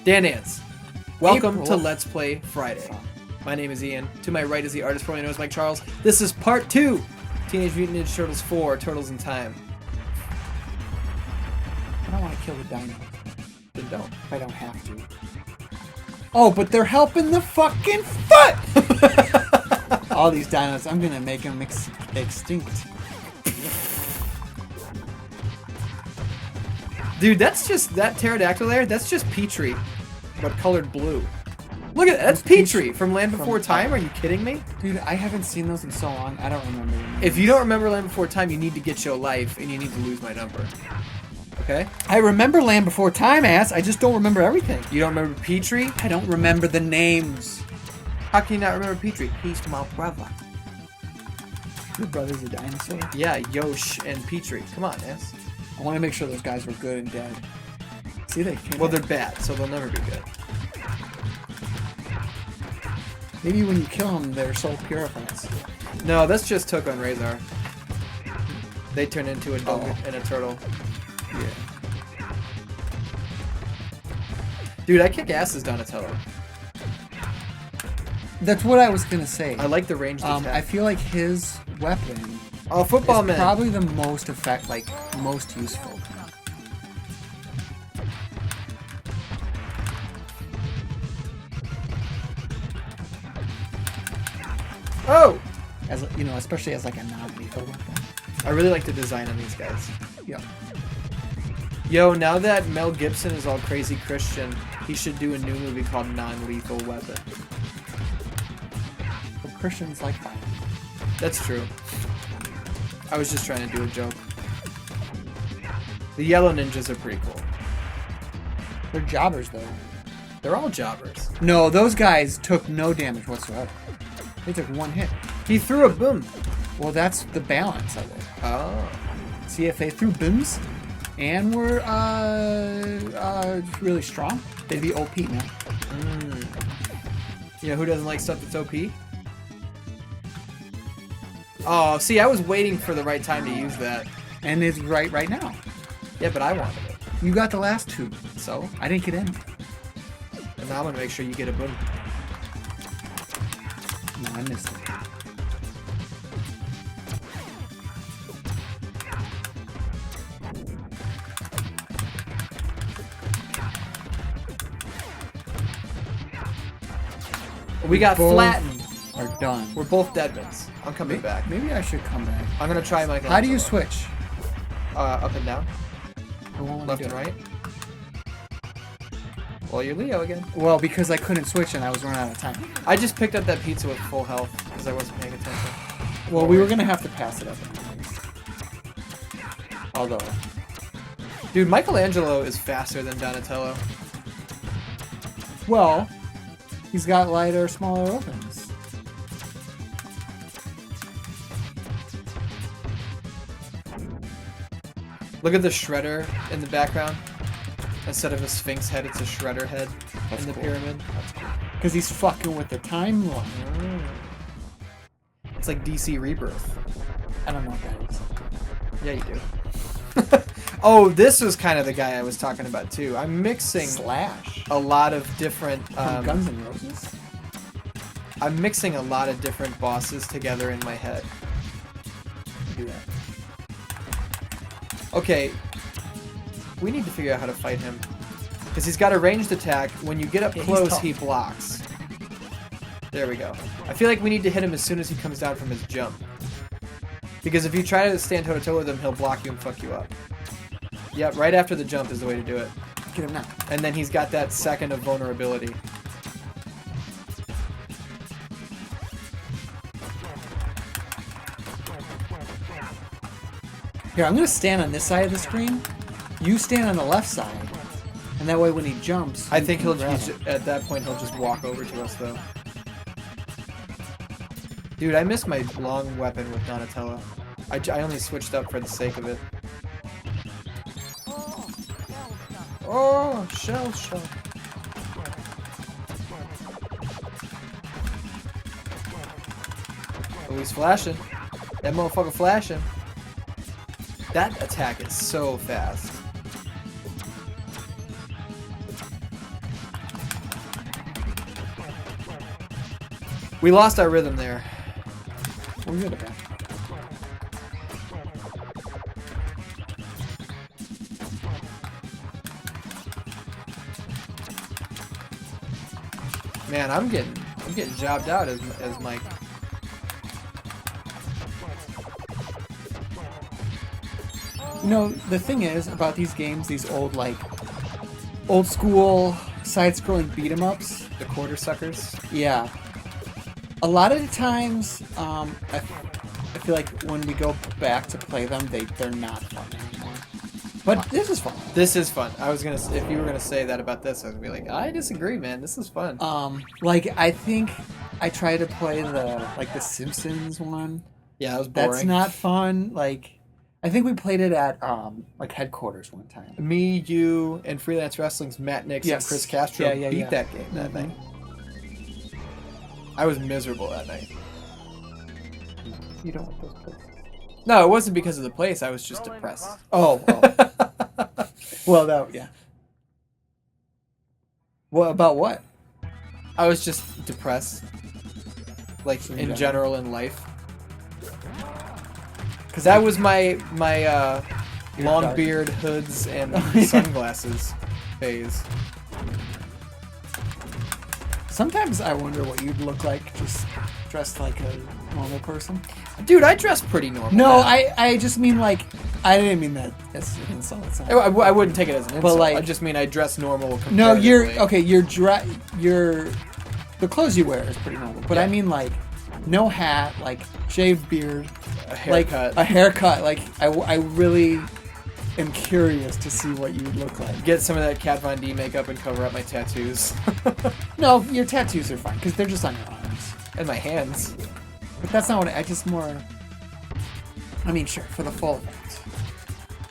Dan Dance. Welcome April. to Let's Play Friday. My name is Ian. To my right is the artist formerly known as Mike Charles. This is part 2. Teenage Mutant Ninja Turtles 4, Turtles in Time. I don't want to kill the dino. Then don't. If I don't have to. Oh, but they're helping the fucking foot! All these dinos, I'm gonna make them extinct. Dude, that's just, that pterodactyl there, that's just Petrie, but colored blue. Look at that, that's Petrie from Land Before Time, are you kidding me? Dude, I haven't seen those in so long, I don't remember them. If you don't remember Land Before Time, you need to get your life, and you need to lose my number. Okay? I remember Land Before Time, ass. I just don't remember everything. You don't remember Petrie? I don't remember the names. How can you not remember Petrie? He's my brother. Your brother's a dinosaur? Yeah, Yosh and Petrie. Come on, ass. I want to make sure those guys were good and dead. See, they came Well, back. they're bad, so they'll never be good. Maybe when you kill them, their soul purifies. No, that's just Took on Razor. They turn into a dog and a turtle. Yeah. Dude, I kick ass as Donatello. That's what I was gonna say. I like the ranged attack. I feel like his weapon Oh, football is man. probably the most most useful. Oh! As you know, especially as like a non-lethal weapon. I really like the design on these guys. Yeah. Yo, now that Mel Gibson is all crazy Christian, he should do a new movie called Non-Lethal Weapon. But Christians like violence. That's true. I was just trying to do a joke. The yellow ninjas are pretty cool. They're jobbers though. They're all jobbers. No, those guys took no damage whatsoever. They took one hit. He threw a boom. Well, that's the balance of it. Oh. See, if they threw booms and were really strong, they'd be OP now. You know who doesn't like stuff that's OP? Oh, see, I was waiting for the right time to use that. And it's right now. Yeah, but I wanted it. You got the last two. So? I didn't get in. And now I'm gonna make sure you get a boom. No, I missed it. We got Both flattened. are done. We're both deadmans. I'm coming back. Maybe I should come back. I'm gonna try Michael. How do you switch? Up and down. I won't let Left me and do it. right. Well, you're Leo again. Well, because I couldn't switch and I was running out of time. I just picked up that pizza with full health because I wasn't paying attention. Well, we were gonna have to pass it up. Although, Dude, Michelangelo is faster than Donatello. well, he's got lighter, smaller weapons. Look at the shredder in the background. Instead of a sphinx head, it's a shredder head That's in the cool. pyramid. Because he's fucking with the timeline. It's like DC Rebirth. I don't know what that is. Yeah, you do. Oh, this was kind of the guy I was talking about too. I'm mixing Slash. a lot of different. From Guns N' Roses? I'm mixing a lot of different bosses together in my head. Do that. Okay, we need to figure out how to fight him. Because he's got a ranged attack. When you get up Yeah, he's close, tough. he blocks. There we go. I feel like we need to hit him as soon as he comes down from his jump. Because if you try to stand toe-to-toe with him, he'll block you and fuck you up. Yeah, right after the jump is the way to do it. Get him now. And then he's got that second of vulnerability. Here, I'm gonna stand on this side of the screen. You stand on the left side. And that way when he jumps... I you think can he'll grab just, him. at that point, he'll just walk over to us, though. Dude, I miss my long weapon with Donatello. I only switched up for the sake of it. Oh, shell. Oh, he's flashing. That motherfucker flashing. That attack is so fast. We lost our rhythm there. We're good at that. Man, I'm getting jobbed out as Mike. You know, the thing is about these games, these old school side-scrolling beat 'em ups. The quarter suckers. Yeah. A lot of the times, I feel like when we go back to play them, they're not fun anymore. But this is fun. This is fun. I was gonna, if you were gonna say that about this, I was gonna be like, I disagree, man. This is fun. Like I think I tried to play the Simpsons one. Yeah, that was boring. That's not fun. Like, I think we played it at like headquarters one time. Me, you, and Freelance Wrestling's Matt Nix and Chris Castro beat that game that night. I was miserable that night. You don't want those places. No, it wasn't because of the place. I was just depressed. Oh. Well, yeah. Well, about what? I was just depressed. Like, in general in life. Because that was my long beard, hoods, and sunglasses phase. Sometimes I wonder what you'd look like just dressed like a normal person. Dude, I dress pretty normal. No, now. I just mean like, I didn't mean that as an insult. I wouldn't take it as an insult. But like, I just mean I dress normal. No, the clothes you wear is pretty normal. But I mean like, no hat, like shaved beard, a haircut. Like a haircut. Like I really am curious to see what you would look like. Get some of that Kat Von D makeup and cover up my tattoos. No, your tattoos are fine because they're just on your arms and my hands. But that's not what I just more. I mean, sure, for the full effect,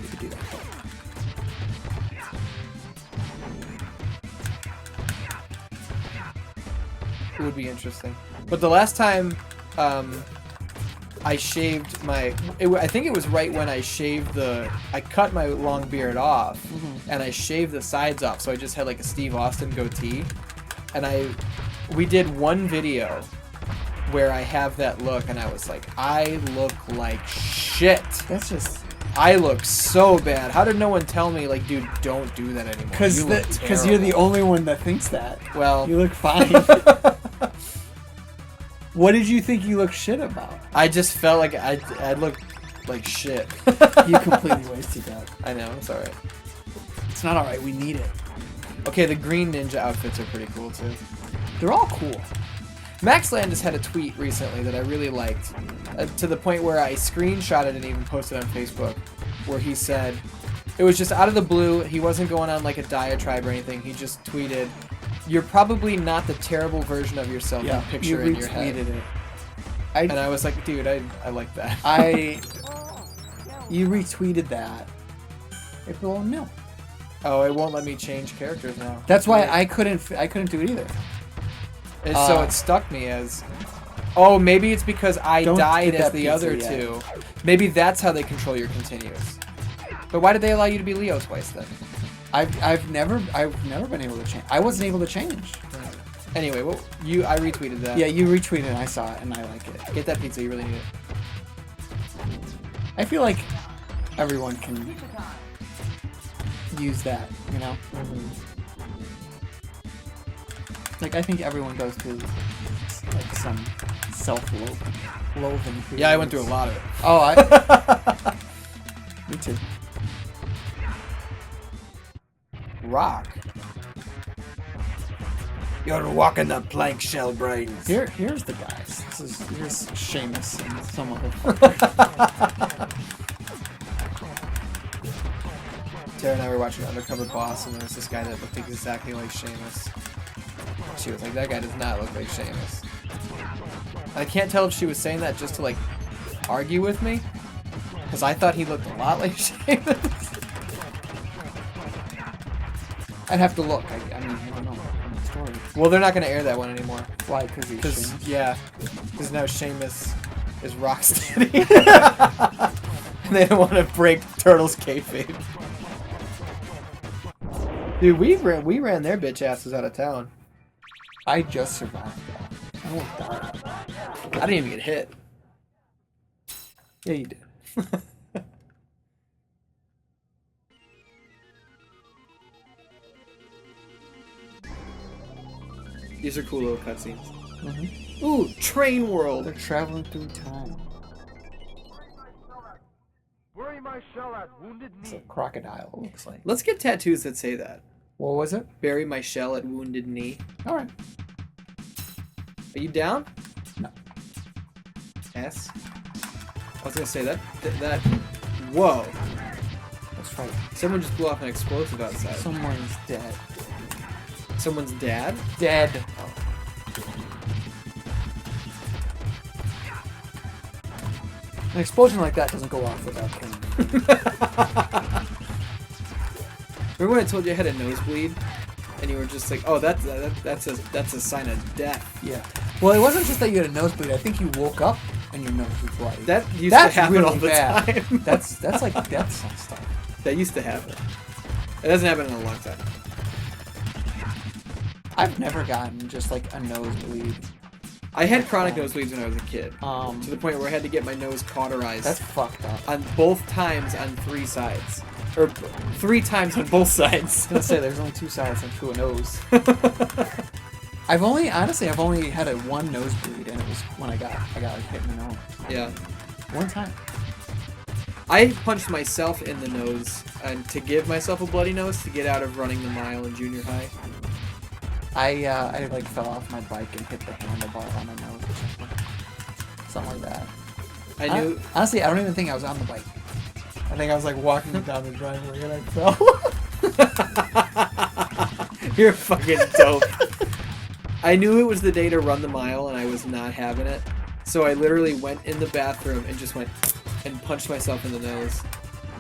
you could do that. It would be interesting. But the last time I shaved my... I think it was right when I shaved I cut my long beard off, and I shaved the sides off, so I just had like a Steve Austin goatee. And we did one video where I have that look, and I was like, I look like shit. That's just... I look so bad. How did no one tell me, like, dude, don't do that anymore? Because you're the only one that thinks that. Well... You look fine. What did you think you looked shit about? I just felt like I looked like shit. You completely wasted that. I know, it's alright. It's not alright, we need it. Okay, the green ninja outfits are pretty cool, too. They're all cool. Max Landis had a tweet recently that I really liked, to the point where I screenshotted it and even posted on Facebook, where he said, it was just out of the blue, he wasn't going on like a diatribe or anything, he just tweeted, "You're probably not the terrible version of yourself you picture in your head." It. And I was like, dude, I like that. You retweeted that. April, no. Oh, it won't let me change characters now. That's why I couldn't do it either. And so it stuck me as... Oh, maybe it's because I died as the other two. Maybe that's how they control your continues. But why did they allow you to be Leo twice then? I've never been able to change. I wasn't able to change. Anyway, I retweeted that. Yeah, you retweeted it and I saw it and I like it. Get that pizza, you really need it. I feel like everyone can use that, you know? Like, I think everyone goes through like some self-loathing. Yeah, I went through a lot of it. Oh, me too. Rock. You're walking the plank shell brains. Here's the guys. Here's Sheamus and some other fucker. Tara and I were watching Undercover Boss, and there was this guy that looked exactly like Sheamus. She was like, that guy does not look like Sheamus. I can't tell if she was saying that just to, like, argue with me, because I thought he looked a lot like Sheamus. I'd have to look. I mean, I don't know. The story. Well, they're not going to air that one anymore. Why? Because he's Sheamus? Yeah. Because now Sheamus is Rocksteady. And they don't want to break Turtles kayfabe. Dude, we ran their bitch asses out of town. I just survived that. I Oh, God. I didn't even get hit. Yeah, you did. These are cool little cutscenes. Mm-hmm. Ooh, Train World. They're traveling through time. Bury my shell at wounded It's knee. a crocodile, it looks like. Let's get tattoos that say that. What was it? Bury my shell at wounded knee. All right. Are you down? No. S. I was gonna say that. Whoa! That's right. Someone just blew off an explosive outside. Someone's dead. Someone's dad? Dead. An explosion like that doesn't go off without killing me. Remember when I told you I had a nosebleed, and you were just like, "Oh, that's a sign of death." Yeah. Well, it wasn't just that you had a nosebleed. I think you woke up and your nose was bloody. That used That's to happen really all the bad. time. That's like death stuff. That used to happen. It hasn't happened in a long time. I've never gotten just like a nosebleed. I had chronic nosebleeds when I was a kid, Um, to the point where I had to get my nose cauterized That's fucked up. on both times on 3 sides, or 3 times on both sides. I was gonna say there's only 2 sides to a nose. I've only had a one nosebleed, and it was when I got like hit in the nose. Yeah. One time. I punched myself in the nose and to give myself a bloody nose to get out of running the mile in junior high. I like fell off my bike and hit the handlebar on my nose or something like that. I knew. Honestly, I don't even think I was on the bike. I think I was like walking down the driveway and I fell. You're fucking dope. I knew it was the day to run the mile and I was not having it. So I literally went in the bathroom and just went and punched myself in the nose.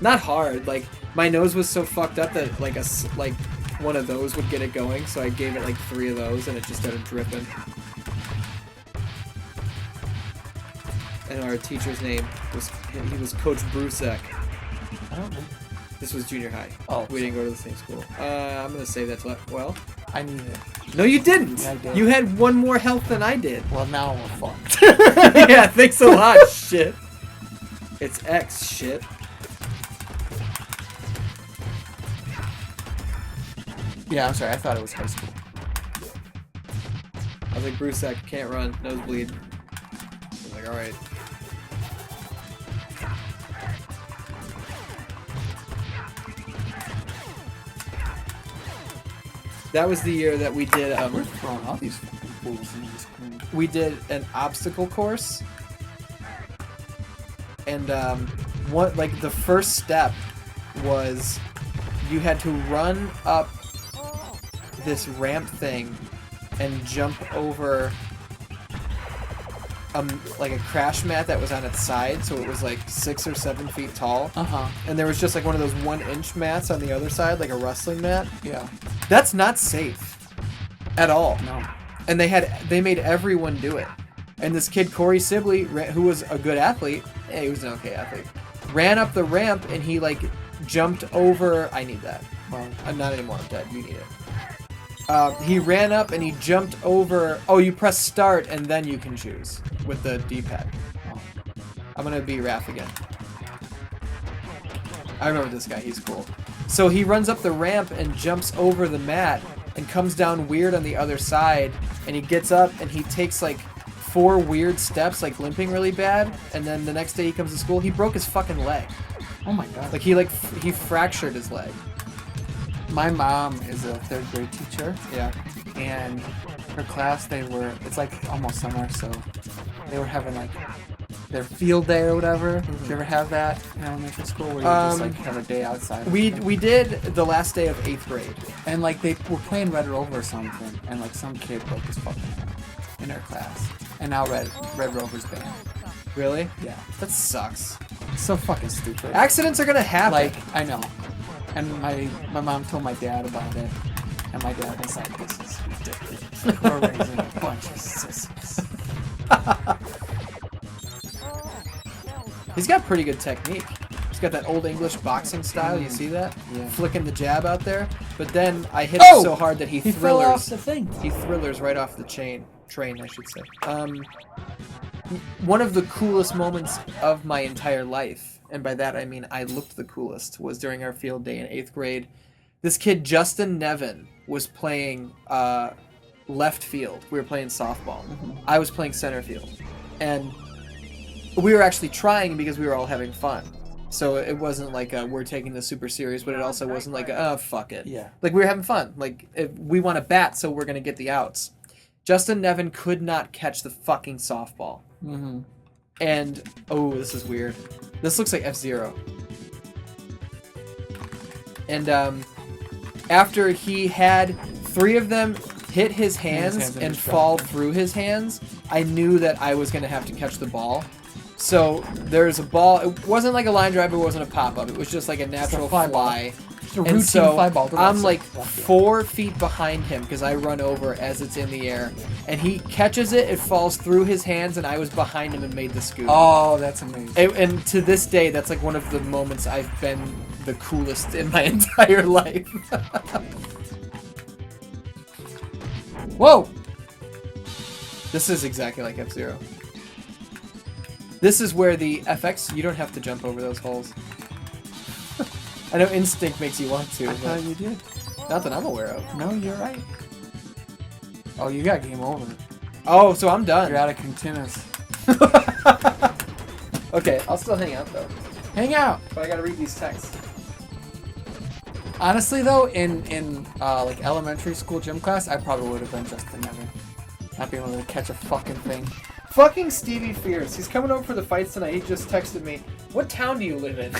Not hard, like my nose was so fucked up that like one of those would get it going, so I gave it like 3 of those and it just started dripping. And our teacher's name was Coach Brusek. I don't know. This was junior high. Oh. We didn't go to the same school. I'm gonna say that till well. I need it. No, you didn't. Yeah, I did. You had 1 more health than I did. Well, now we're fucked. Yeah, thanks a lot, shit. It's X, shit. Yeah, I'm sorry. I thought it was high school. I was like, Brusek, can't run, nosebleed. I was like, alright. That was the year that we did We're throwing all these fucking fools into the screen. we did an obstacle course, and what like the first step was you had to run up this ramp thing and jump over like a crash mat that was on its side, so it was like 6 or 7 feet tall, and there was just like one of those 1-inch mats on the other side, like a wrestling mat. Yeah. That's not safe at all. No. And they made everyone do it. And this kid Corey Sibley, who was a good athlete, he was an okay athlete, ran up the ramp and he like jumped over. I need that. Well, Not anymore. I'm dead. You need it. He ran up and he jumped over. Oh, you press start and then you can choose with the D-pad. oh. I'm gonna be Raph again. I remember this guy. He's cool. So he runs up the ramp and jumps over the mat and comes down weird on the other side. And he gets up and he takes like 4 weird steps, like limping really bad. And then the next day he comes to school, he broke his fucking leg. Oh my god. Like he fractured his leg. My mom is a 3rd grade teacher, Yeah. and her class, it's like almost summer, so they were having like their field day or whatever. Did you ever have that in elementary school where you just like have a day outside? We did the last day of 8th grade. And like they were playing Red Rover or something, and like some kid broke his fucking arm in her class. And now Red Rover's banned. Really? Yeah. That sucks. It's so fucking stupid. Accidents are gonna happen. Like, I know. And my mom told my dad about it, and my dad was like, this is ridiculous. We're raising a bunch of sissies. He's got pretty good technique. He's got that old English boxing style. You see that? Yeah. Flicking the jab out there. But then I hit Oh! him so hard that he He fell off thrillers. the thing. He thrillers right off the chain. train, I should say. One of the coolest moments of my entire life, and by that I mean I looked the coolest, was during our field day in 8th grade. This kid, Justin Nevin, was playing left field. We were playing softball. I was playing center field. And we were actually trying because we were all having fun. So it wasn't like we're taking this super serious, but it also wasn't like, oh, fuck it. Yeah. Like, we were having fun. Like, if we want to bat, so we're going to get the outs. Justin Nevin could not catch the fucking softball. Mm-hmm. And, oh, this is weird. This looks like F-Zero. And after he had 3 of them hit his hands and fall through his hands, I knew that I was going to have to catch the ball. So there's a ball. It wasn't like a line drive. It wasn't a pop-up. It was just like a natural fly. Just a routine fly ball. I'm like 4 feet behind him because I run over as it's in the air. And he catches it. It falls through his hands, and I was behind him and made the scoop. Oh, that's amazing. And to this day, that's like one of the moments I've been the coolest in my entire life. Whoa! This is exactly like F-Zero. This is where the FX, you don't have to jump over those holes. I know instinct makes you want to, I but thought you did. not that I'm aware of. No, you're right. Oh, you got game over. Oh, so I'm done. You're out of continuous. Okay, I'll still hang out though. Hang out. But I gotta read these texts. Honestly, though, in like elementary school gym class, I probably would have been Justin Nevin. Not being able to catch a fucking thing. Fucking Stevie Fierce. He's coming over for the fights tonight. He just texted me, "What town do you live in?"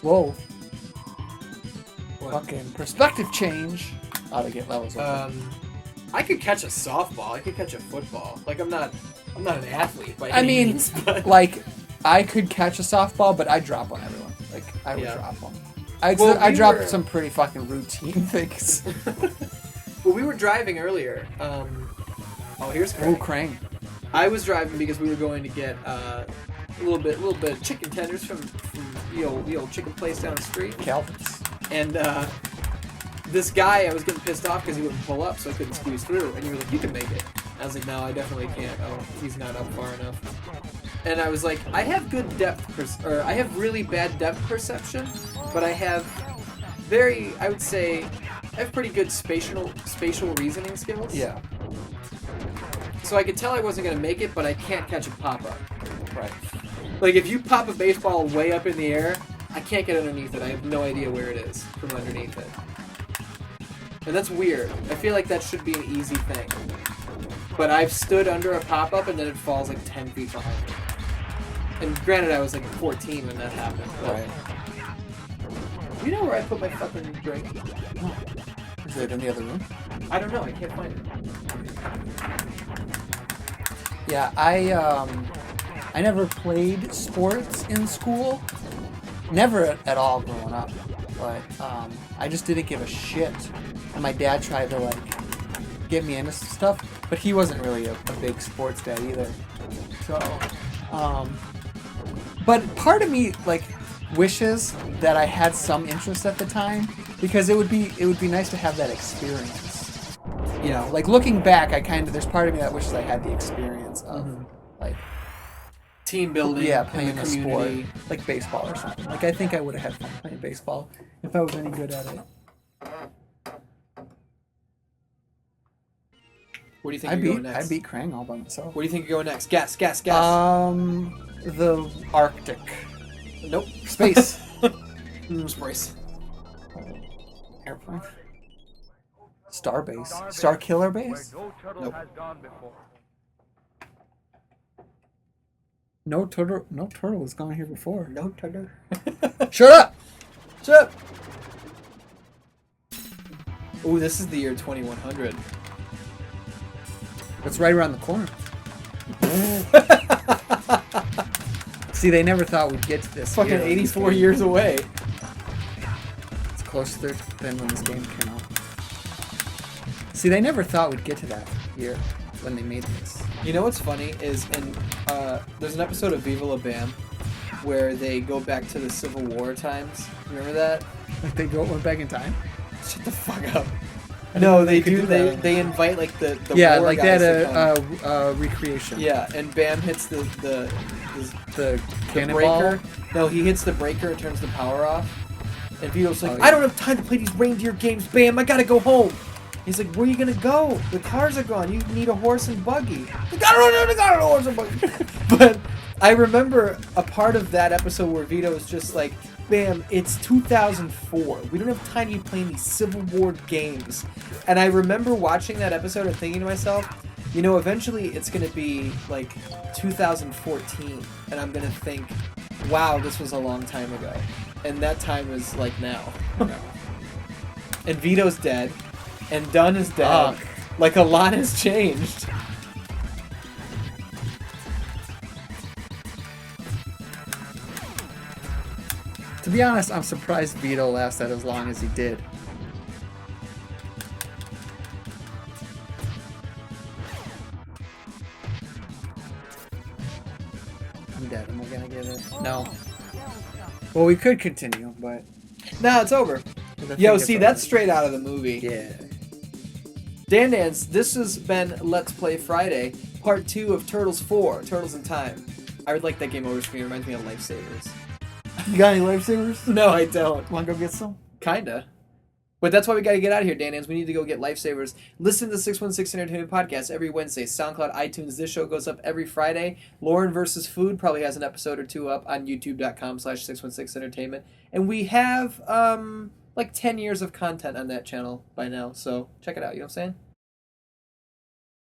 Whoa. Fucking perspective change. Ought to get levels up. I could catch a softball. I could catch a football. Like I'm not an athlete by I any mean, means, but like, I could catch a softball, but I'd drop on everyone. Like, I would Yeah. drop them. Well, I we dropped were- some pretty fucking routine things. Well, we were driving earlier. Oh, here's Ooh, Craig. Krang. I was driving because we were going to get a little bit of chicken tenders from the old chicken place down the street. Calvin's. And this guy, I was getting pissed off because he wouldn't pull up, so I couldn't squeeze through. And he was like, "You can make it." I was like, "No, I definitely can't. Oh, he's not up far enough." And I was like, "I have good I have really bad depth perception, but I have I would say, I have pretty good spatial reasoning skills." Yeah. So I could tell I wasn't gonna make it, but I can't catch a pop-up. Right. Like if you pop a baseball way up in the air, I can't get underneath it. I have no idea where it is from underneath it. And that's weird. I feel like that should be an easy thing. But I've stood under a pop-up and then it falls like 10 feet behind me. And granted, I was like 14 when that happened. But Right. you know where I put my fucking drink? Is it in the other room? I don't know. I can't find it. Yeah, I never played sports in school. Never at all growing up. But I just didn't give a shit. And my dad tried to like get me into stuff, but he wasn't really a big sports dad either. So, but part of me like wishes that I had some interest at the time because it would be nice to have that experience. You know, like looking back, there's part of me that wishes I had the experience of like Team building. playing in the a sport community. like baseball or something. Like I think I would have had fun playing baseball if I was any good at it. Where do you think you're going next? I beat Krang all by myself. Where do you think you're going next? Guess. The Arctic. Nope. Space. Space. Airplane. Starbase. Star Killer Base? No turtle Nope. has gone before. No turtle has gone here before. No turtle. Shut up! Shut up. Ooh, this is the year 2100. It's right around the corner. See, they never thought we'd get to this. Fucking year. 84 years away. It's closer than when this game came out. See, they never thought we'd get to that year when they made this. You know what's funny is there's an episode of Viva La Bam where they go back to the Civil War times. Remember that? Like they went back in time? Shut the fuck up. No, they could do. that. They invite like the Yeah, war like they guys had to come. a recreation. Yeah, and Bam hits the The cannonball. breaker. No, he hits the breaker and turns the power off. And Vito's like, Oh, yeah. I don't have time to play these reindeer games, Bam. I gotta go home. He's like, where are you gonna go? The cars are gone. You need a horse and buggy. I got a horse and buggy. But I remember a part of that episode where Vito was just like, Bam, it's 2004. We don't have time to be playing these Civil War games. And I remember watching that episode and thinking to myself, you know, eventually it's going to be like 2014. And I'm going to think, wow, this was a long time ago. And that time is like now. And Vito's dead. And Dunn is dead. Fuck. Like a lot has changed. To be honest, I'm surprised Vito lasted as long as he did. I'm dead. Am I gonna get it? No. Well, we could continue, but No, it's over. I think Yo, it's see, over. that's straight out of the movie. Yeah. Dan Dance, this has been Let's Play Friday, part 2 of Turtles 4, Turtles in Time. I would like that game over screen. It reminds me of Lifesavers. You got any lifesavers? No, I don't. Want to go get some? Kinda. But that's why we gotta get out of here, Dan Dance. We need to go get Lifesavers. Listen to the 616 Entertainment Podcast every Wednesday. SoundCloud, iTunes. This show goes up every Friday. Lauren vs. Food probably has an episode or two up on youtube.com/616entertainment. And we have, like 10 years of content on that channel by now. So check it out. You know what I'm saying?